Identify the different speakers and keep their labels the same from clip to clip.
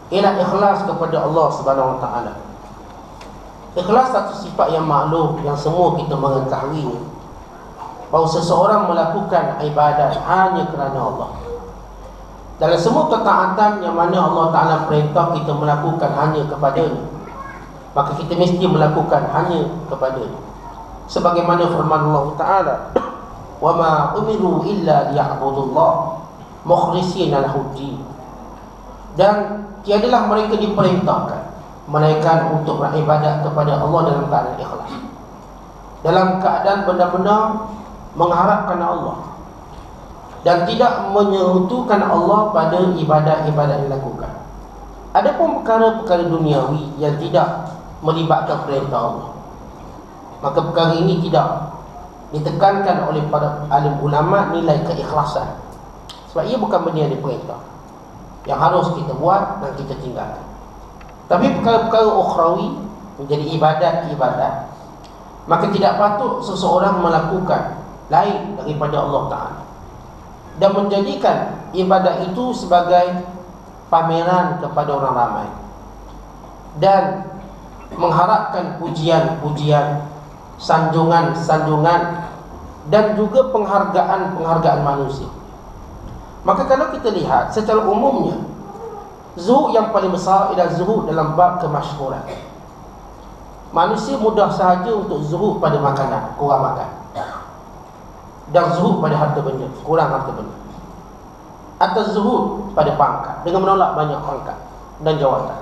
Speaker 1: ialah ikhlas kepada Allah Subhanahu Wa Taala. Ikhlas satu sifat yang maklum, yang semua kita mengetahui, bahawa seseorang melakukan ibadat hanya kerana Allah. Dalam semua ketaatan yang mana Allah Ta'ala perintah kita melakukan hanya kepada-Nya, maka kita mesti melakukan hanya kepada-Nya. Sebagaimana firman Allah Ta'ala, wa ma umiru illa liya'budullah mukhlishina lahu-ddin. Dan tiadalah mereka diperintahkan melainkan untuk beribadat kepada Allah dalam keadaan ikhlas, dalam keadaan benar-benar mengharapkan Allah, dan tidak menyekutukan Allah pada ibadat-ibadat yang dilakukan. Adapun perkara-perkara duniawi yang tidak melibatkan perintah Allah, maka perkara ini tidak ditekankan oleh para alim ulama nilai keikhlasan, sebab ia bukan benda yang diperintah, yang harus kita buat dan kita tinggalkan. Tapi perkara-perkara ukhrawi menjadi ibadat-ibadat, maka tidak patut seseorang melakukan lain daripada Allah Ta'ala dan menjadikan ibadat itu sebagai pameran kepada orang ramai dan mengharapkan pujian-pujian, sanjungan-sanjungan dan juga penghargaan-penghargaan manusia. Maka kalau kita lihat secara umumnya, zuhud yang paling besar ialah zuhud dalam bab kemasyhuran. Manusia mudah sahaja untuk zuhud pada makanan, kurang makan, dan zuhud pada harta benda, kurang harta benda, atau zuhud pada pangkat dengan menolak banyak pangkat dan jawatan.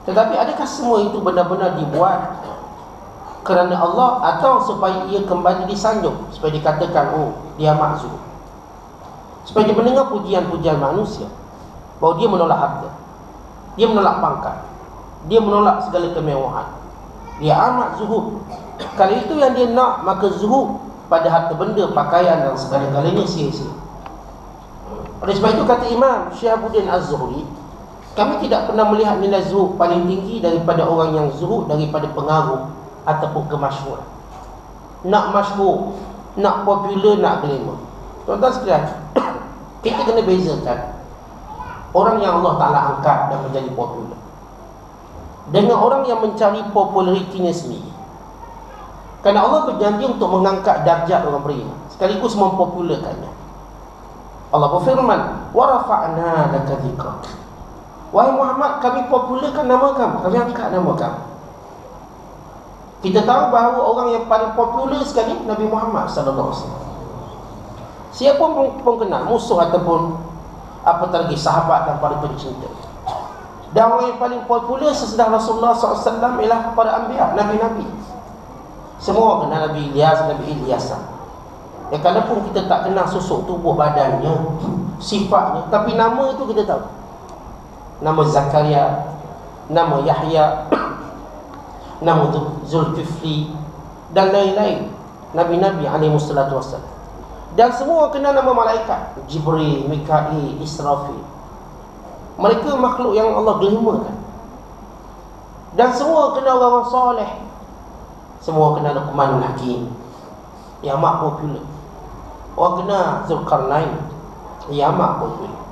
Speaker 1: Tetapi adakah semua itu benar-benar dibuat kerana Allah, atau supaya ia kembali disanjung, supaya dikatakan, oh, dia amat zuhud, supaya dia mendengar pujian-pujian manusia bahawa dia menolak harta, dia menolak pangkat, dia menolak segala kemewahan, dia amat zuhud? Kalau itu yang dia nak, maka zuhud pada harta benda, pakaian dan segala-galanya sia-sia. Oleh sebab itu kata Imam Syihabuddin Az-Zuhri, kami tidak pernah melihat nilai zuhud paling tinggi daripada orang yang zuhud daripada pengaruh ataupun kemasyhuran. Nak masyhur, nak popular, nak glamour. Tuan-tuan sekalian, kita kena bezakan orang yang Allah Ta'ala angkat dan menjadi popular dengan orang yang mencari popularitinya sendiri. Kerana Allah berjanji untuk mengangkat darjat orang beriman sekaligus mempopularkannya. Allah berfirman, wa rafa'na laka dzikrak. Wahai Muhammad, kami popularkan nama kamu, kami angkat nama kamu. Kita tahu bahawa orang yang paling popular sekali Nabi Muhammad sallallahu alaihi wasallam. Siapa pun kenal, musuh ataupun apatah lagi sahabat dan para pencinta. Dan orang yang paling popular sesudah Rasulullah SAW ialah para anbiya, nabi-nabi. Semua kenal Nabi Ilyas, Nabi Ilyasa. Ya, kalaupun kita tak kenal susuk tubuh badannya, sifatnya, tapi nama itu kita tahu. Nama Zakaria, nama Yahya, nama Zulkifli dan lain-lain nabi-nabi alaihi wassalatu wassalam. Dan semua kenal nama malaikat, Jibril, Mikail, Israfil. Mereka makhluk yang Allah glamourkan. Dan semua kenal orang soleh. Semua kenal Luqmanul Hakim, yang amat popular. Orang kenal Zulkarnain, yang amat popular,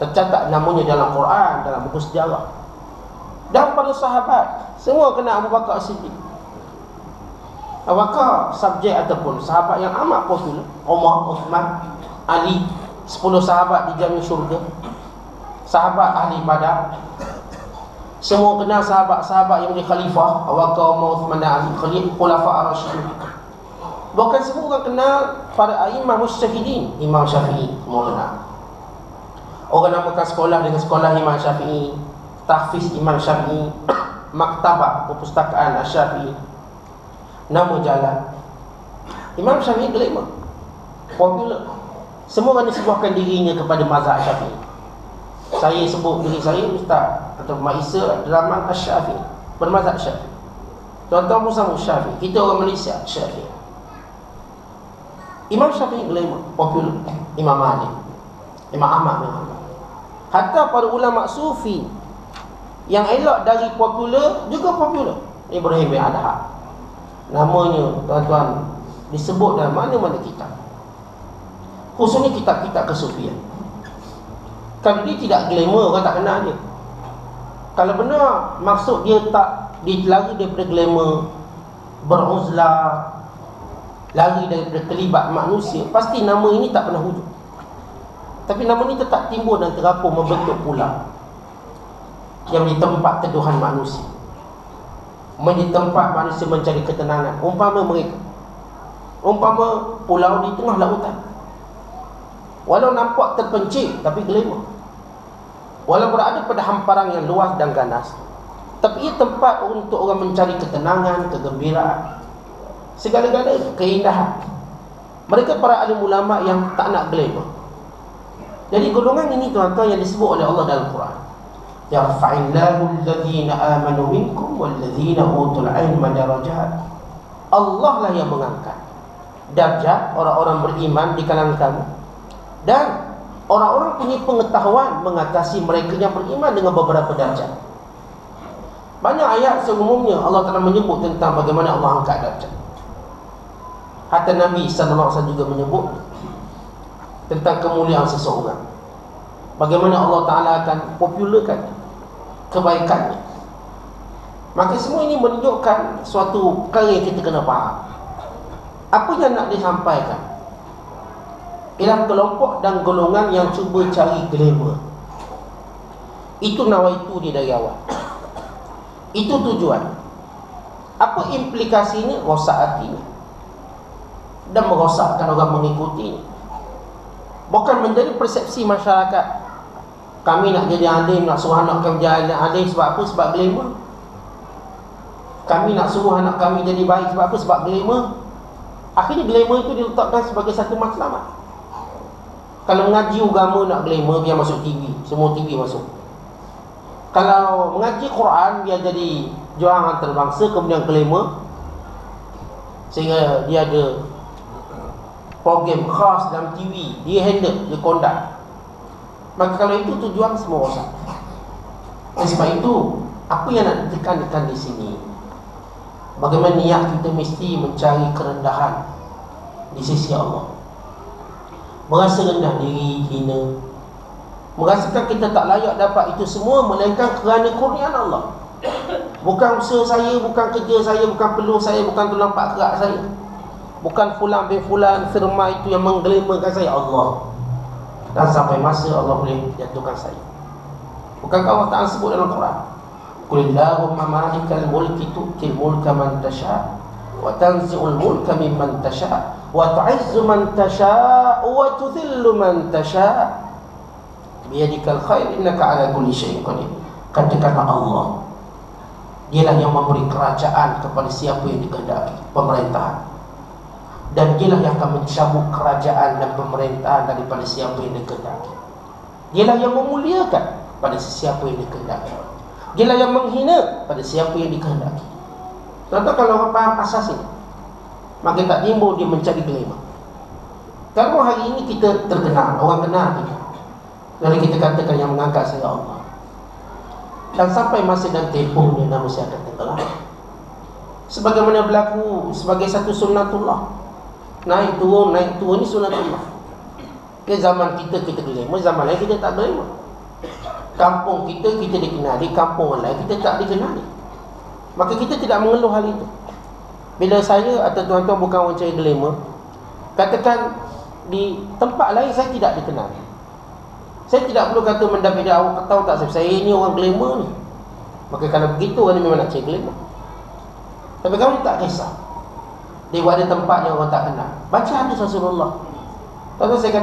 Speaker 1: tercatat namanya dalam Quran, dalam buku sejarah. Dan para sahabat, semua kenal Abu Bakar As-Siddiq. Abu Bakar subjek ataupun sahabat yang amat popular. Umar, Uthman, Ali, 10 sahabat dijamin syurga, sahabat ahli Badar. Semua kenal sahabat-sahabat yang menjadi khalifah, Abu Bakar, Umar, Uthman dan Ali, khulafa ar-rasyidin. Bahkan semua orang kenal para imam mujtahidin, Imam Syafi'i, semua kenal. Orang namakan sekolah dengan sekolah Imam Syafi'i, tahfiz Imam Syafi'i, maktabah perpustakaan Asy-Syafi'i, nama jalan. Imam Syafi'i glamour, popular. Semua orang disebutkan dirinya kepada mazhab Syafi'i. Saya sebut diri saya Ustaz atau Mak Isa Rahman Asy-Syafi'i, bermazhab Syafi'i. Tuan-tuan pun sama Syafi'i. Kita orang Malaysia Syafi'i. Imam Syafi'i glamour, popular. Imam Malik, Imam Ahmad bin Hanbal. Hatta para ulama sufi yang elak dari popular juga popular. Ibrahim bin Adham, namanya tuan-tuan disebut dalam mana-mana kitab, khususnya kitab-kitab kesufian. Kalau dia tidak glamour, orang tak kenal dia. Kalau benar maksud dia tak lari daripada glamour, beruzlah, lari daripada kelibat manusia, pasti nama ini tak pernah wujud. Tapi nama ini tetap timbul dan terapung membentuk pula yang di tempat teduhan manusia, di tempat manusia mencari ketenangan. Umpama pulau di tengah lautan, walau nampak terpencil tapi glamour, walau berada pada hamparan yang luas dan ganas, tapi ia tempat untuk orang mencari ketenangan, kegembiraan, segala-gala keindahan. Mereka para alim ulama yang tak nak glamour. Jadi golongan ini tuan-tuan yang disebut oleh Allah dalam Quran, yarfa'illahu alladhina amanu minkum walladhina utul ilma darajat. Allah lah yang mengangkat darjat orang-orang beriman di kalangan kamu, dan orang-orang punya pengetahuan mengatasi mereka yang beriman dengan beberapa darjat. Banyak ayat seumumnya Allah telah menyebut tentang bagaimana Allah angkat darjat. Hatta Nabi SAW juga menyebut tentang kemuliaan seseorang, bagaimana Allah Ta'ala akan popularkan kebaikannya. Maka semua ini menunjukkan suatu perkara yang kita kena faham. Apa yang nak disampaikan ialah kelompok dan golongan yang cuba cari glamour. Itu nawaitu dia dari awal. Itu tujuan. Apa implikasinya? Rosak hatinya dan merosakkan orang mengikutinya. Bukan menjadi persepsi masyarakat, kami nak jadi alim, nak suruh anak kami jadi alim sebab apa? Sebab glamour. Kami nak suruh anak kami jadi baik sebab apa? Sebab glamour. Akhirnya glamour itu diletakkan sebagai satu matlamat. Kalau mengaji agama nak glamour, biar masuk TV, semua TV masuk. Kalau mengaji Quran, biar jadi juang antarabangsa, kemudian glamour, sehingga dia ada program khas dalam TV, dia handle, dia conduct. Maka kalau itu tujuan, semua rosak. Sebab itu, apa yang nak ditekankan di sini, bagaimana niat kita mesti mencari kerendahan di sisi Allah. Merasa rendah diri, hina, merasakan kita tak layak dapat itu semua, melainkan kerana kurniaan Allah. Bukan usaha saya, bukan kerja saya, bukan peluh saya, bukan tulang pak kerak saya, bukan fulan bin fulan firma itu yang mengglamourkan saya, Allah. Dan sampai masa Allah boleh jatuhkan saya. Bukankah Allah Ta'ala sebut dalam Quran, Qulillahumma malikal mulki tu'til mulka man tasha' wa tanzi'ul mulka mimman tasha' wa tu'izzu man tasha' wa tudhillu man tasha' biyadikal khair innaka ala kulli syai'in qadir. Katakanlah Allah, dialah yang memberi kerajaan kepada siapa yang dikehendaki, pemerintahan, dan dialah yang akan mencabut kerajaan dan pemerintahan daripada siapa yang dikehendaki. Dialah yang memuliakan pada sesiapa yang dikehendaki, dialah yang menghina pada siapa yang dikehendaki. Contoh kalau orang faham asas ini, maka tak timbul dia mencari glamour. Kalau hari ini kita terkenal, orang kenal kita, lalu kita katakan yang mengangkat saya Allah, dan sampai masa dan tempoh dia manusia akan tenggelam. Sebagaimana berlaku sebagai satu sunnatullah, naik turun ni sunnatullah. Ke zaman kita glamour, zaman lain kita tak glamour. Kampung kita dikenali, kampung lain kita tak dikenali. Maka kita tidak mengeluh hal itu. Bila saya atau tuan-tuan bukan orang cari glamour, katakan di tempat lain saya tidak dikenali, saya tidak perlu kata mendapat awak tahu tak saya ni orang glamour ni. Maka kalau begitu orang ni memang nak cari glamour. Tapi kamu tak kisah, dia ada tempat yang orang tak kenal. Baca hadis Rasulullah. Tuan-tuan, saya kata